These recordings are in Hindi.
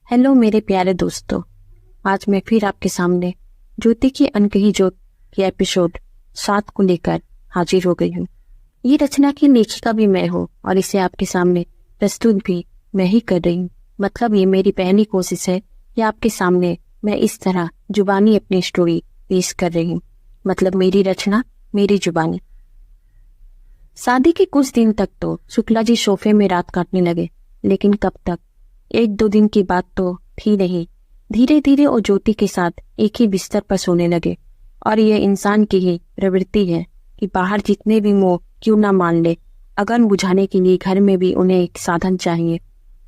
हेलो मेरे प्यारे दोस्तों, आज मैं फिर आपके सामने ज्योति की अनकही जोत की एपिसोड 7 को लेकर हाजिर हो गई हूँ। ये रचना की लेखिका भी मैं हूँ और इसे आपके सामने प्रस्तुत भी मैं ही कर रही हूँ। मतलब ये मेरी पहली कोशिश है कि आपके सामने मैं इस तरह जुबानी अपनी स्टोरी पेश कर रही हूँ। मतलब मेरी रचना, मेरी जुबानी। शादी के कुछ दिन तक तो शुक्ला जी सोफे में रात काटने लगे, लेकिन कब तक? 1-2 दिन की बात तो थी नहीं। धीरे धीरे वो ज्योति के साथ एक ही बिस्तर पर सोने लगे। और यह इंसान की ही प्रवृत्ति है कि बाहर जितने भी मोह क्यों ना मान ले, अगन बुझाने के लिए घर में भी उन्हें एक साधन चाहिए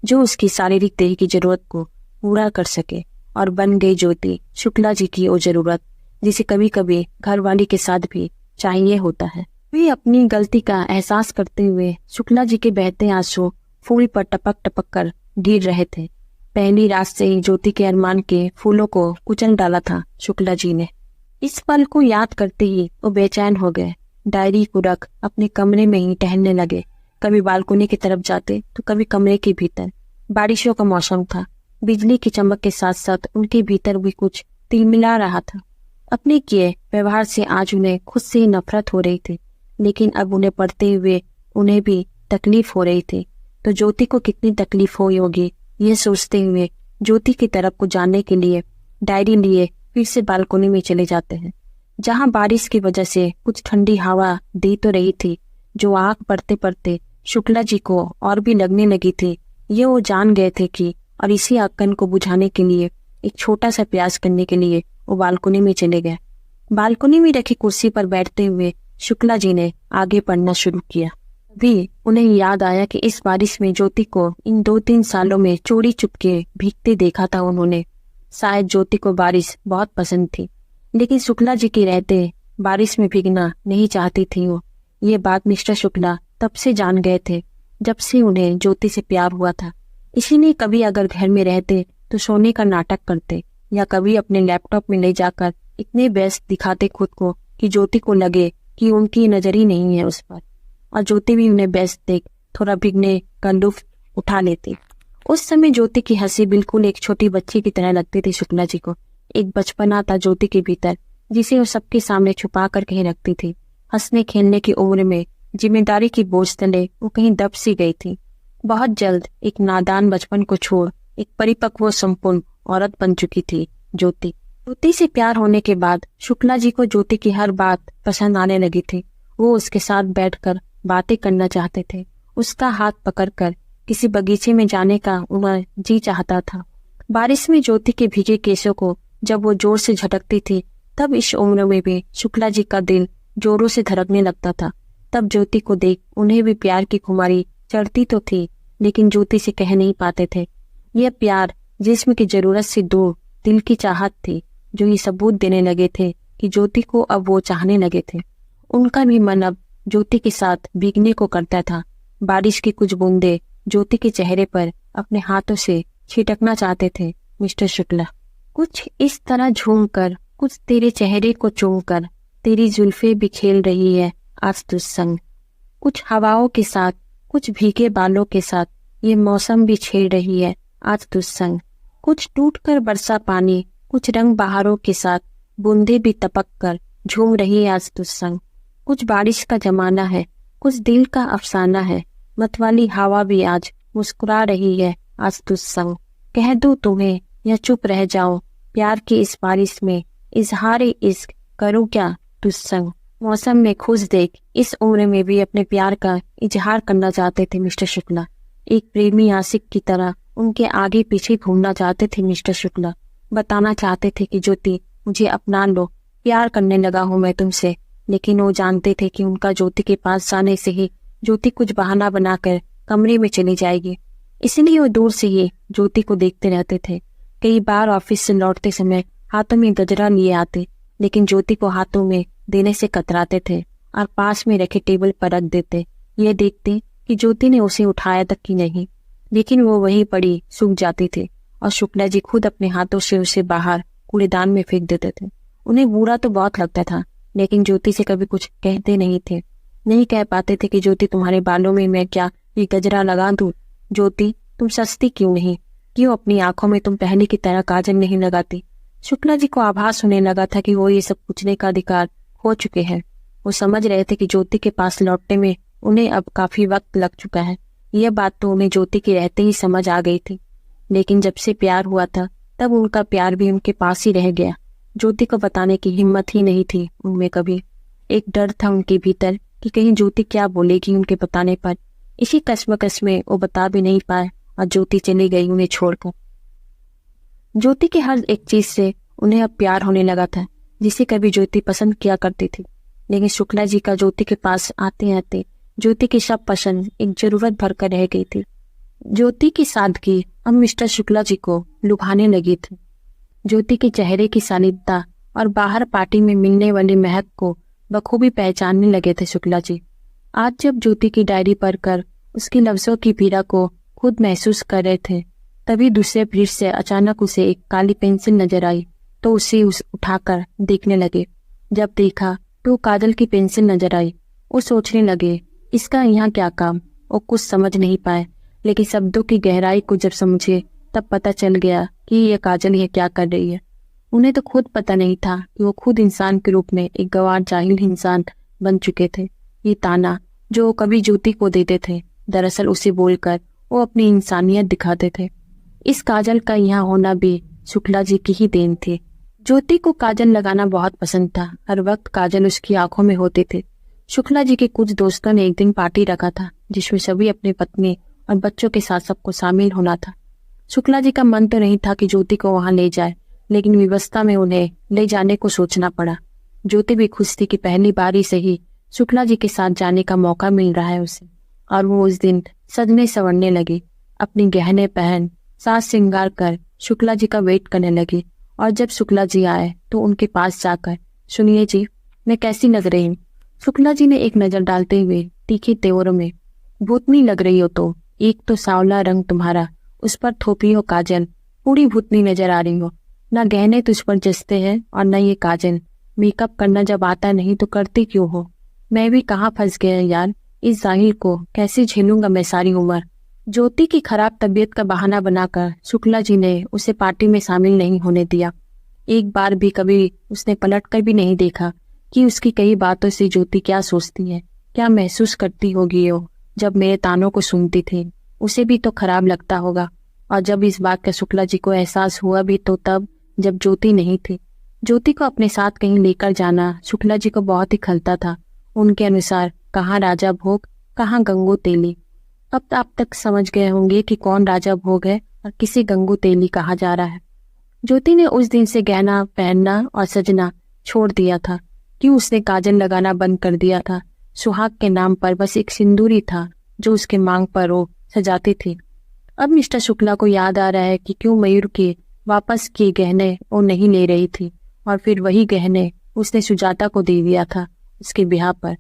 जो उसकी शारीरिक देह की जरूरत को पूरा कर सके। और बन गई ज्योति शुक्ला जी की वो जरूरत जिसे कभी कभी घरवाली के साथ भी चाहिए होता है। वे अपनी गलती का एहसास करते हुए शुक्ला जी के बहते आंसू फूल पर टपक टपक कर गिर रहे थे। पहली रात से ही ज्योति के अरमान के फूलों को कुचल डाला था शुक्ला जी ने। इस पल को याद करते ही वो बेचैन हो गए। डायरी को रख अपने कमरे में ही टहलने लगे। कभी बालकनी की तरफ जाते तो कभी कमरे के भीतर। बारिशों का मौसम था। बिजली की चमक के साथ साथ उनके भीतर भी कुछ तिलमिला रहा था। अपने किए व्यवहार से आज उन्हें खुद से ही नफरत हो रही थी, लेकिन अब उन्हें पढ़ते हुए उन्हें भी तकलीफ हो रही थी। तो ज्योति को कितनी तकलीफ हुई होगी, ये सोचते हुए ज्योति की तरफ को जानने के लिए डायरी लिए फिर से बालकनी में चले जाते हैं, जहां बारिश की वजह से कुछ ठंडी हवा दे तो रही थी, जो आग पड़ते पड़ते शुक्ला जी को और भी लगने लगी थी। ये वो जान गए थे कि और इसी आगन को बुझाने के लिए एक छोटा सा प्रयास करने के लिए वो बालकनी में चले गए। बालकनी में रखी कुर्सी पर बैठते हुए शुक्ला जी ने आगे पढ़ना शुरू किया। भी उन्हें याद आया कि इस बारिश में ज्योति को इन 2-3 सालों में चोरी चुपके भीगते देखा था उन्होंने। शायद ज्योति को बारिश बहुत पसंद थी, लेकिन शुक्ला जी के रहते बारिश में भीगना नहीं चाहती थी वो। ये बात मिस्टर शुक्ला तब से जान गए थे जब से उन्हें ज्योति से प्यार हुआ था। इसीलिए कभी अगर घर में रहते तो सोने का नाटक करते, या कभी अपने लैपटॉप में ले जाकर इतने व्यस्त दिखाते खुद को कि ज्योति को लगे कि उनकी नजर ही नहीं है उस पर, और ज्योति भी उन्हें व्यस्त देख थोड़ा भीगने का लुत्फ उठा लेती। उस समय ज्योति की हंसी बिल्कुल एक छोटी बच्ची की तरह लगती थी शुक्ला जी को। एक बचपना था ज्योति के भीतर जिसे वो सबके सामने छुपा कर कहीं रखती थी। हंसने खेलने की उम्र में जिम्मेदारी की बोझ तले वो कहीं दब सी गई थी। बहुत जल्द एक नादान बचपन को छोड़ एक परिपक्व संपूर्ण औरत बन चुकी थी ज्योति। ज्योति से प्यार होने के बाद शुक्ला जी को ज्योति की हर बात पसंद आने लगी थी। वो उसके साथ बैठकर बातें करना चाहते थे। उसका हाथ पकड़कर किसी बगीचे में जाने का उन्हें जी चाहता था। बारिश में ज्योति के भीगे केसों को जब वो जोर से झटकती थी, तब इस उम्र में भी शुक्ला जी का दिल जोरों से धड़कने लगता था। तब ज्योति को देख उन्हें भी प्यार की खुमारी चढ़ती तो थी, लेकिन ज्योति से कह नहीं पाते थे। यह प्यार जिस्म की जरूरत से दूर दिल की चाहत थी, जो ये सबूत देने लगे थे कि ज्योति को अब वो चाहने लगे थे। उनका भी मन अब ज्योति के साथ भीगने को करता था। बारिश की कुछ बूंदे ज्योति के चेहरे पर अपने हाथों से छिटकना चाहते थे मिस्टर शुक्ला। कुछ इस तरह झूमकर, कुछ तेरे चेहरे को चूमकर, तेरी जुल्फे भी खेल रही है आज तुझ संग। कुछ हवाओं के साथ, कुछ भीगे बालों के साथ, ये मौसम भी छेड़ रही है आज तुझ संग। कुछ टूट कर बरसा पानी, कुछ रंग बहारों के साथ, बूंदे भी टपक कर झूम रही है आज तुझ संग। कुछ बारिश का जमाना है, कुछ दिल का अफसाना है, मतवाली हवा भी आज मुस्कुरा रही है आज तुझ संग। कह दूं तुम्हें या चुप रह जाऊं, प्यार की इस बारिश में इजहार इश्क करूं क्या तुझ संग। मौसम में खुश देख इस उम्र में भी अपने प्यार का इजहार करना चाहते थे मिस्टर शुक्ला। एक प्रेमी आशिक की तरह उनके आगे पीछे घूमना चाहते थे मिस्टर शुक्ला। बताना चाहते थे कि ज्योति मुझे अपना लो, प्यार करने लगा हूं मैं तुमसे। लेकिन वो जानते थे कि उनका ज्योति के पास जाने से ही ज्योति कुछ बहाना बनाकर कमरे में चली जाएगी। इसलिए वो दूर से ही ज्योति को देखते रहते थे। कई बार ऑफिस से लौटते समय हाथों में गजरा लिए आते, लेकिन ज्योति को हाथों में देने से कतराते थे और पास में रखे टेबल पर रख देते। ये देखते कि ज्योति ने उसे उठाया तक कि नहीं, लेकिन वो वहीं पड़ी सूख जाती थी और शुक्ला जी खुद अपने हाथों से उसे बाहर कूड़ेदान में फेंक देते थे। उन्हें बुरा तो बहुत लगता था, लेकिन ज्योति से कभी कुछ कहते नहीं थे। नहीं कह पाते थे कि ज्योति तुम्हारे बालों में मैं क्या ये गजरा लगा दूं, ज्योति तुम सस्ती क्यों नहीं। क्यों अपनी आंखों में तुम पहले की तरह काजल नहीं लगाती? शुक्ला जी को आभास होने लगा था कि वो ये सब पूछने का अधिकार खो चुके हैं। वो समझ रहे थे कि ज्योति के पास लौटने में उन्हें अब काफी वक्त लग चुका है। यह बात तो उन्हें ज्योति के रहते ही समझ आ गई थी, लेकिन जब से प्यार हुआ था तब उनका प्यार भी उनके पास ही रह गया। ज्योति को बताने की हिम्मत ही नहीं थी उनमें कभी। एक डर था उनके भीतर कि कहीं ज्योति क्या बोलेगी उनके बताने पर। इसी कश्मकश में वो बता भी नहीं पाए और ज्योति चली गई उन्हें छोड़कर। ज्योति के हर एक चीज से उन्हें अब प्यार होने लगा था, जिसे कभी ज्योति पसंद किया करती थी। लेकिन शुक्ला जी का ज्योति के पास आते आते ज्योति की सब पसंद एक जरूरत भरकर रह गई थी। ज्योति की सादगी अब मिस्टर शुक्ला जी को लुभाने लगी थी। ज्योति के चेहरे की शालीनता और बाहर पार्टी में मिलने वाली महक को बखूबी पहचानने लगे थे शुक्ला जी। आज जब ज्योति की डायरी पढ़कर उसकी लफ्जों की पीड़ा को खुद महसूस कर रहे थे, तभी दूसरे पृष्ठ से अचानक उसे एक काली पेंसिल नजर आई तो उसे उठाकर देखने लगे। जब देखा तो काजल की पेंसिल नजर आई। वो सोचने लगे इसका यहाँ क्या काम। वो कुछ समझ नहीं पाए, लेकिन शब्दों की गहराई को जब समझे तब पता चल गया कि ये काजल ये क्या कर रही है। उन्हें तो खुद पता नहीं था कि वो खुद इंसान के रूप में एक गंवार जाहिल इंसान बन चुके थे। ये ताना जो वो कभी ज्योति को देते थे, दरअसल उसे बोलकर वो अपनी इंसानियत दिखाते थे। इस काजल का यहाँ होना भी शुक्ला जी की ही देन थी। ज्योति को काजल लगाना बहुत पसंद था। हर वक्त काजल उसकी आंखों में होते थे। शुक्ला जी के कुछ दोस्तों ने एक दिन पार्टी रखा था, जिसमें सभी अपनी पत्नी और बच्चों के साथ सबको शामिल होना था। शुक्ला जी का मन तो नहीं था कि ज्योति को वहां ले जाए, लेकिन व्यवस्था में उन्हें ले जाने को सोचना पड़ा। ज्योति भी खुश थी कि पहली बार से ही शुक्ला जी के साथ जाने का मौका मिल रहा है उसे, और वो उस दिन सजने संवरने लगी। अपनी गहने पहन साज श्रृंगार कर शुक्ला जी का वेट करने लगी। और जब शुक्ला जी आए तो उनके पास जाकर, सुनिए जी, मैं कैसी लग रही हूँ? शुक्ला जी ने एक नजर डालते हुए तीखे तेवरों में, भूतनी लग रही हो तो। एक तो सांवला रंग तुम्हारा, उस पर थोपी हो काजल, पूरी भूतनी नजर आ रही हो। ना गहने तुझ पर जचते हैं और न ये काजल। मेकअप करना जब आता नहीं तो करती क्यों हो? मैं भी कहाँ फंस गया यार, इस जाहिल को कैसे झेलूंगा मैं सारी उम्र। ज्योति की खराब तबीयत का बहाना बनाकर शुक्ला जी ने उसे पार्टी में शामिल नहीं होने दिया। एक बार भी कभी उसने पलटकर भी नहीं देखा कि उसकी कई बातों से ज्योति क्या सोचती है, क्या महसूस करती होगी। वो जब मेरे तानों को सुनती थी उसे भी तो खराब लगता होगा। और जब इस बात का शुक्ला जी को एहसास हुआ भी तो तब, जब ज्योति नहीं थी। ज्योति को अपने साथ कहीं लेकर जाना शुक्ला जी को बहुत ही खलता था। उनके अनुसार कहाँ राजा भोग, कहाँ गंगू तेली। अब आप तक समझ गए होंगे कि कौन राजा भोग है और किसे गंगू तेली कहा जा रहा है। ज्योति ने उस दिन से गहना पहनना और सजना छोड़ दिया था। क्यों उसने काजल लगाना बंद कर दिया था? सुहाग के नाम पर बस एक सिंदूरी था जो उसके मांग पर वो सजाती थी। अब मिस्टर शुक्ला को याद आ रहा है कि क्यों मयूर के वापस किए गहने वो नहीं ले रही थी, और फिर वही गहने उसने सुजाता को दे दिया था उसके ब्याह पर।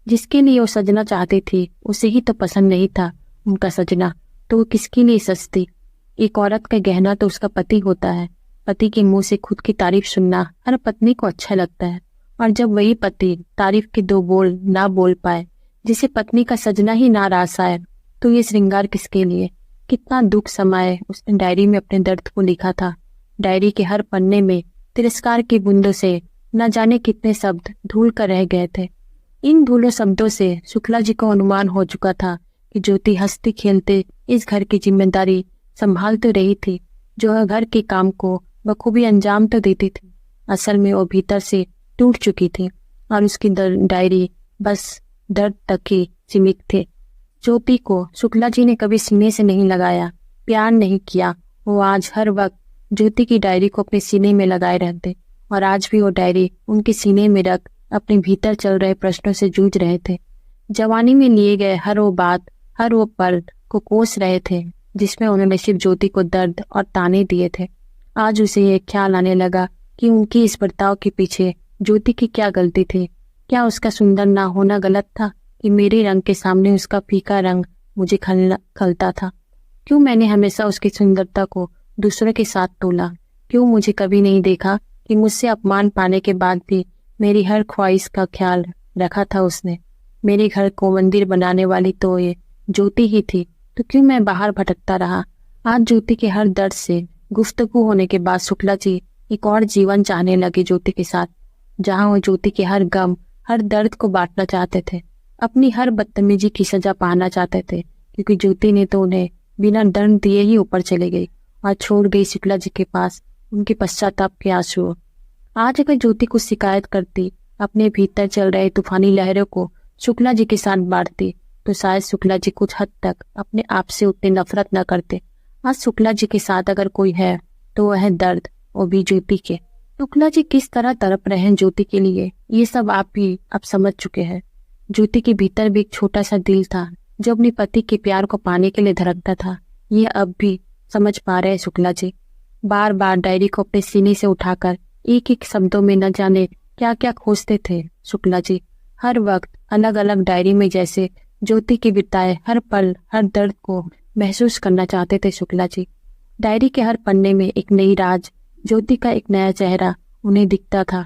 जिसके लिए वो सजना चाहती थी उसे ही तो पसंद नहीं था उनका सजना, तो वो किसके लिए सजती? एक औरत का गहना तो उसका पति होता है। पति के मुंह से खुद की तारीफ सुनना हर पत्नी को अच्छा लगता है, और जब वही पति तारीफ के दो बोल ना बोल पाए, जिसे पत्नी का सजना ही ना रास आए, तो ये श्रृंगार किसके लिए? कितना दुख समाये उसने डायरी में अपने दर्द को लिखा था। डायरी के हर पन्ने में तिरस्कार की बूंदों से न जाने कितने शब्द धूल कर रह गए थे। इन धूलों शब्दों से शुक्ला जी को अनुमान हो चुका था कि ज्योति हंसते खेलते इस घर की जिम्मेदारी संभाल तो रही थी, जो वह घर के काम को बखूबी अंजाम तो देती थी। असल में वो भीतर से टूट चुकी थी और उसकी डायरी बस दर्द तक ही सीमित थे। ज्योति को शुक्ला जी ने कभी सीने से नहीं लगाया, प्यार नहीं किया। वो आज हर वक्त ज्योति की डायरी को अपने सीने में लगाए रहते, और आज भी वो डायरी उनके सीने में रख अपने भीतर चल रहे प्रश्नों से जूझ रहे थे। जवानी में लिए गए हर वो बात, हर वो पल को कोस रहे थे जिसमें उन्होंने सिर्फ ज्योति को दर्द और ताने दिए थे। आज उसे ये ख्याल आने लगा कि उनकी इस बर्ताव के पीछे ज्योति की क्या गलती थी। क्या उसका सुंदर ना होना गलत था कि मेरे रंग के सामने उसका फीका रंग मुझे खलता था? क्यों मैंने हमेशा उसकी सुंदरता को दूसरों के साथ तोला? क्यों मुझे कभी नहीं देखा कि मुझसे अपमान पाने के बाद भी मेरी हर ख्वाहिश का ख्याल रखा था उसने? मेरे घर को मंदिर बनाने वाली तो ये ज्योति ही थी, तो क्यों मैं बाहर भटकता रहा? आज ज्योति के हर दर्द से गुफ्तगू होने के बाद शुक्ला जी एक और जीवन चाहने लगे ज्योति के साथ, जहां वो ज्योति के हर गम, हर दर्द को बांटना चाहते थे, अपनी हर बदतमीजी की सजा पाना चाहते थे, क्योंकि ज्योति ने तो उन्हें बिना दंड दिए ही ऊपर चले गई और छोड़ गई शुक्ला जी के पास उनके पश्चाताप के आंसू। आज अगर ज्योति कुछ शिकायत करती, अपने भीतर चल रहे तूफानी लहरों को शुक्ला जी के साथ बांटती, तो शायद शुक्ला जी कुछ हद तक अपने आप से उतने नफरत न करते। आज शुक्ला जी के साथ अगर कोई है तो वह है दर्द, वो भी ज्योति के। शुक्ला जी किस तरह तड़प रहे हैं ज्योति के लिए, ये सब आप भी अब समझ चुके हैं। ज्योति के भीतर भी एक छोटा सा दिल था जो अपने पति के प्यार को पाने के लिए धड़कता था। ये अब भी समझ पा रहे हैं शुक्ला जी। बार बार डायरी को अपने सीने से उठाकर एक एक शब्दों में न जाने क्या क्या खोजते थे शुक्ला जी। हर वक्त अलग अलग डायरी में जैसे ज्योति के बिताए हर पल, हर दर्द को महसूस करना चाहते थे शुक्ला जी। डायरी के हर पन्ने में एक नई राज, ज्योति का एक नया चेहरा उन्हें दिखता था।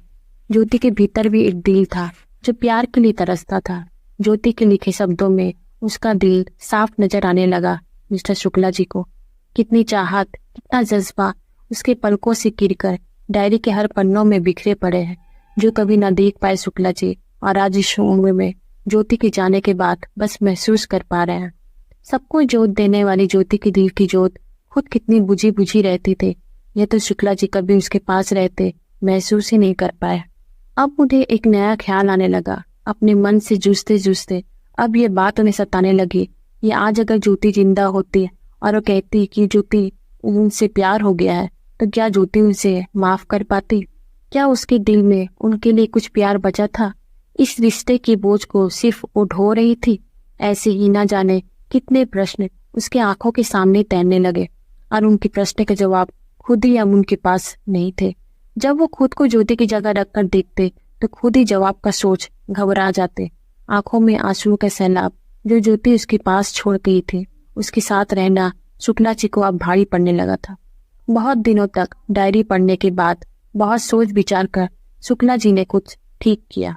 ज्योति के भीतर भी एक दिल था जो प्यार के लिए तरसता था। ज्योति के लिखे शब्दों में उसका दिल साफ नजर आने लगा मिस्टर शुक्ला जी को। कितनी चाहत, कितना जज्बा उसके पलकों से गिरकर डायरी के हर पन्नों में बिखरे पड़े हैं, जो कभी ना देख पाए शुक्ला जी, और आज इस उम्र में ज्योति के जाने के बाद बस महसूस कर पा रहे हैं। सबको जोत देने वाली ज्योति की दिल की जोत खुद कितनी बुझी बुझी रहती थी, यह तो शुक्ला जी कभी उसके पास रहते महसूस ही नहीं कर पाए। अब मुझे एक नया ख्याल आने लगा। अपने मन से जूझते जूझते अब ये बात उन्हें सताने लगी। ये आज अगर ज्योति जिंदा होती और वो कहती कि ज्योति उनसे प्यार हो गया है, तो क्या ज्योति उनसे माफ कर पाती? क्या उसके दिल में उनके लिए कुछ प्यार बचा था? इस रिश्ते की बोझ को सिर्फ वो ढो रही थी। ऐसे ही ना जाने कितने प्रश्न उसके आंखों के सामने तैरने लगे, और उनके प्रश्न के जवाब खुद ही अब उनके पास नहीं थे। जब वो खुद को ज्योति की जगह रखकर देखते तो खुद ही जवाब का सोच घबरा जाते। आंखों में आंसुओं का सैलाब जो ज्योति उसके पास छोड़ गई थी, उसके साथ रहना शुक्ला जी को अब भारी पड़ने लगा था। बहुत दिनों तक डायरी पढ़ने के बाद, बहुत सोच विचार कर शुक्ला जी ने कुछ ठीक किया।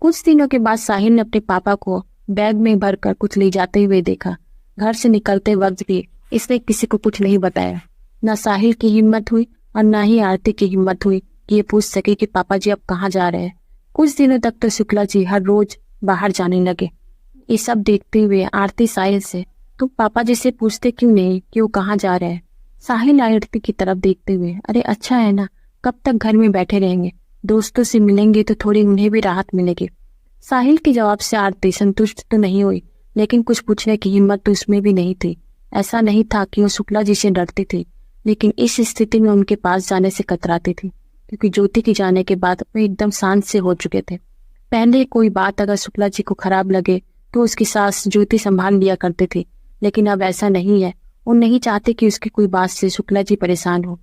कुछ दिनों के बाद साहिल ने अपने पापा को बैग में भरकर कुछ ले जाते हुए देखा। घर से निकलते वक्त भी इसने किसी को कुछ नहीं बताया। न साहिल की हिम्मत हुई और न ही आरती की हिम्मत हुई कि ये पूछ सके कि पापा जी अब कहाँ जा रहे हैं। कुछ दिनों तक तो शुक्ला जी हर रोज बाहर जाने लगे। ये सब देखते हुए आरती साहिल से, तुम पापा जी से पूछते क्यों नहीं कि वो कहाँ जा रहे हैं? साहिल आरती की तरफ देखते हुए, अरे अच्छा है ना, कब तक घर में बैठे रहेंगे, दोस्तों से मिलेंगे तो थोड़ी उन्हें भी राहत मिलेगी। साहिल के जवाब से आरती संतुष्ट तो नहीं हुई, लेकिन कुछ पूछने की हिम्मत तो उसमें भी नहीं थी। ऐसा नहीं था कि वो शुक्ला जी से डरती थी, लेकिन इस स्थिति में उनके पास जाने से कतराती थी, क्योंकि ज्योति के जाने के बाद वे एकदम शांत से हो चुके थे। पहले कोई बात अगर शुक्ला जी को खराब लगे तो उसकी सास ज्योति संभाल लिया करते थे, लेकिन अब ऐसा नहीं है। वो नहीं चाहते कि उसकी कोई बात से शुक्ला जी परेशान हो।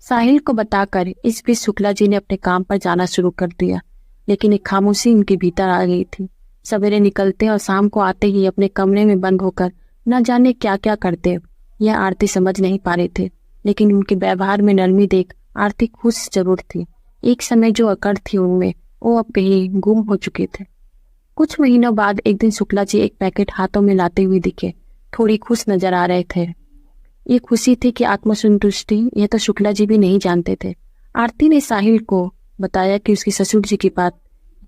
साहिल को बताकर इस बीच शुक्ला जी ने अपने काम पर जाना शुरू कर दिया, लेकिन एक खामोशी उनके भीतर आ गई थी। सवेरे निकलते और शाम को आते ही अपने कमरे में बंद होकर न जाने क्या क्या करते, यह आरती समझ नहीं पा रहे थे, लेकिन उनके व्यवहार में नरमी देख आरती खुश जरूर थी। एक समय जो अकड़ थी उनमें, वो अब कहीं गुम हो चुके थे। कुछ महीनों बाद एक दिन शुक्ला जी एक पैकेट हाथों में लाते हुए दिखे। थोड़ी खुश नजर आ रहे थे। ये खुशी थी कि आत्मसंतुष्टि, यह तो शुक्ला जी भी नहीं जानते थे। आरती ने साहिल को बताया कि उसके ससुर जी की बात,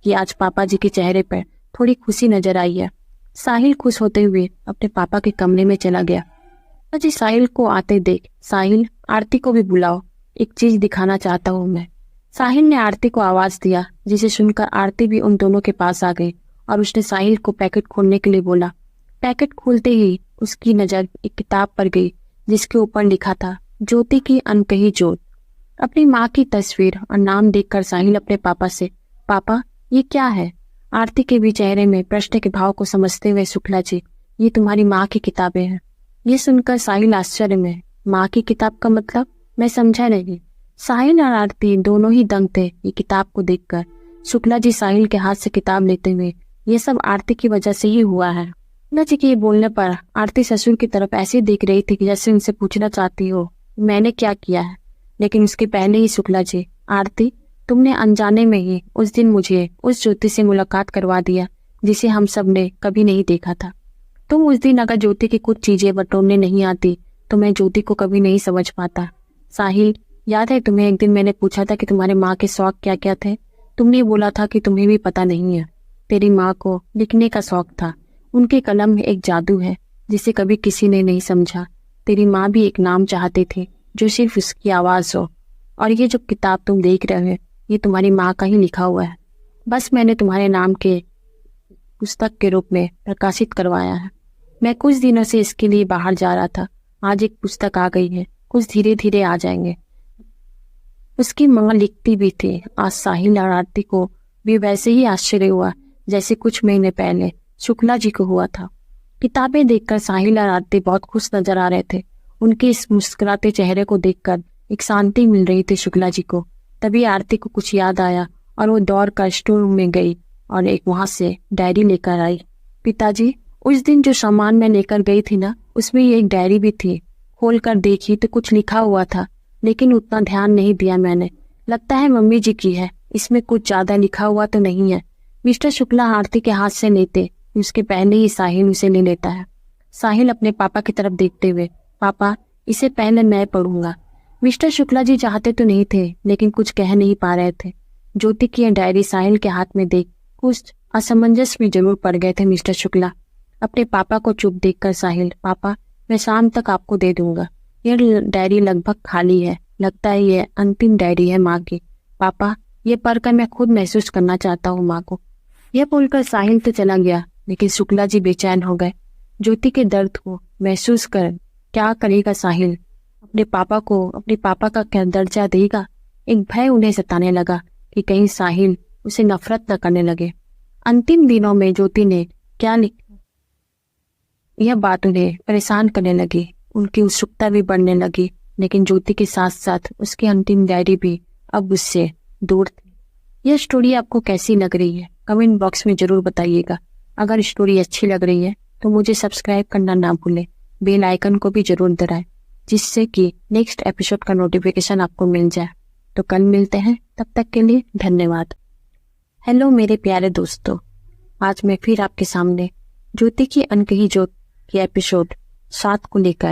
कि आज पापा जी के चेहरे पर थोड़ी खुशी नजर आई है। साहिल खुश होते हुए अपने पापा के कमरे में चला गया। अजय साहिल को आते देख, साहिल आरती को भी बुलाओ, एक चीज दिखाना चाहता हूँ मैं। साहिल ने आरती को आवाज दिया, जिसे सुनकर आरती भी उन दोनों के पास आ गई और उसने साहिल को पैकेट खोलने के लिए बोला। पैकेट खोलते ही उसकी नजर एक किताब पर गई, जिसके ऊपर लिखा था ज्योति की अनकही जोत। अपनी माँ की तस्वीर और नाम देखकर साहिल अपने पापा से, पापा ये क्या है? आरती के भी चेहरे में प्रश्न के भाव को समझते हुए, शुक्ला जी ये तुम्हारी माँ की किताबें हैं। ये सुनकर साहिल आश्चर्य में, माँ की किताब का मतलब? मैं समझा नहीं। साहिल और आरती दोनों ही दंग थे ये किताब को देखकर। शुक्ला जी साहिल के हाथ से किताब लेते हुए, ये सब आरती की वजह से ही हुआ है। शुक्ला जी के ये बोलने पर आरती ससुर की तरफ ऐसे देख रही थी कि जैसे उनसे पूछना चाहती हो मैंने क्या किया है। लेकिन उसके पहले ही शुक्ला जी, आरती तुमने अनजाने में ही उस दिन मुझे उस ज्योति से मुलाकात करवा दिया जिसे हम सब ने कभी नहीं देखा था। तुम उस दिन अगर ज्योति की कुछ चीजें बटोरने नहीं आती तो मैं ज्योति को कभी नहीं समझ पाता। साहिल, याद है तुम्हें एक दिन मैंने पूछा था कि तुम्हारे माँ के शौक क्या क्या थे? तुमने बोला था कि तुम्हें भी पता नहीं है। तेरी माँ को लिखने का शौक था। उनके कलम में एक जादू है जिसे कभी किसी ने नहीं समझा। तेरी माँ भी एक नाम चाहते थे जो सिर्फ उसकी आवाज़ हो। और ये जो किताब तुम देख रहे हो, ये तुम्हारी माँ का ही लिखा हुआ है। बस मैंने तुम्हारे नाम के पुस्तक के रूप में प्रकाशित करवाया है। मैं कुछ दिनों से इसके लिए बाहर जा रहा था। आज एक पुस्तक आ गई है, कुछ धीरे धीरे आ जाएंगे। उसकी माँ लिखती भी थी। आज साहिल और आरती को भी वैसे ही आश्चर्य हुआ जैसे कुछ महीने पहले शुक्ला जी को हुआ था। किताबें देखकर साहिल और आरती बहुत खुश नजर आ रहे थे। उनके इस मुस्कुराते चेहरे को देखकर एक शांति मिल रही थी शुक्ला जी को। तभी आरती को कुछ याद आया और वो दौड़ कर स्टोर रूम में गई और एक वहां से डायरी लेकर आई। पिताजी, उस दिन जो सामान मैं लेकर गई थी ना, उसमें ये एक डायरी भी थी। खोल कर देखी तो कुछ लिखा हुआ था, लेकिन उतना ध्यान नहीं दिया मैंने। लगता है मम्मी जी की है, इसमें कुछ ज्यादा लिखा हुआ तो नहीं है। मिस्टर शुक्ला आरती के हाथ से लेते उसके पहले ही साहिल उसे ले लेता है। साहिल अपने पापा की तरफ देखते हुए, पापा, इसे पहले मैं पढ़ूंगा। मिस्टर शुक्ला जी चाहते तो नहीं थे, लेकिन कुछ कह नहीं पा रहे थे। ज्योति की यह डायरी साहिल के हाथ में देख कुछ असमंजस में जरूर पड़ गए थे मिस्टर शुक्ला। अपने पापा को चुप देखकर साहिल, पापा, मैं शाम तक आपको दे दूंगा। यह डायरी लगभग खाली है। लगता है ये अंतिम डायरी है माँ की। पापा, ये पढ़कर मैं खुद महसूस करना चाहता हूँ माँ को। यह बोलकर साहिल तो चला गया, लेकिन शुक्ला जी बेचैन हो गए। ज्योति के दर्द को महसूस कर क्या करेगा साहिल? अपने पापा का क्या दर्जा देगा? एक भय उन्हें सताने लगा कि कहीं साहिल उसे नफरत न करने लगे। अंतिम दिनों में ज्योति ने क्या लिखा, यह बात उन्हें परेशान करने लगी। उनकी उत्सुकता भी बढ़ने लगी, लेकिन ज्योति के साथ साथ उसकी अंतिम डायरी भी अब उससे दूर थी। यह स्टोरी आपको कैसी लग रही है? कमेंट बॉक्स में जरूर बताइएगा। अगर स्टोरी अच्छी लग रही है तो मुझे सब्सक्राइब करना ना भूलें। बेल आइकन को भी जरूर दबाएं, जिससे कि नेक्स्ट एपिसोड का नोटिफिकेशन आपको मिल जाए। तो कल मिलते हैं, तब तक के लिए धन्यवाद। हेलो मेरे प्यारे दोस्तों, आज मैं फिर आपके सामने ज्योति की अनकही जोत की एपिसोड 7 को लेकर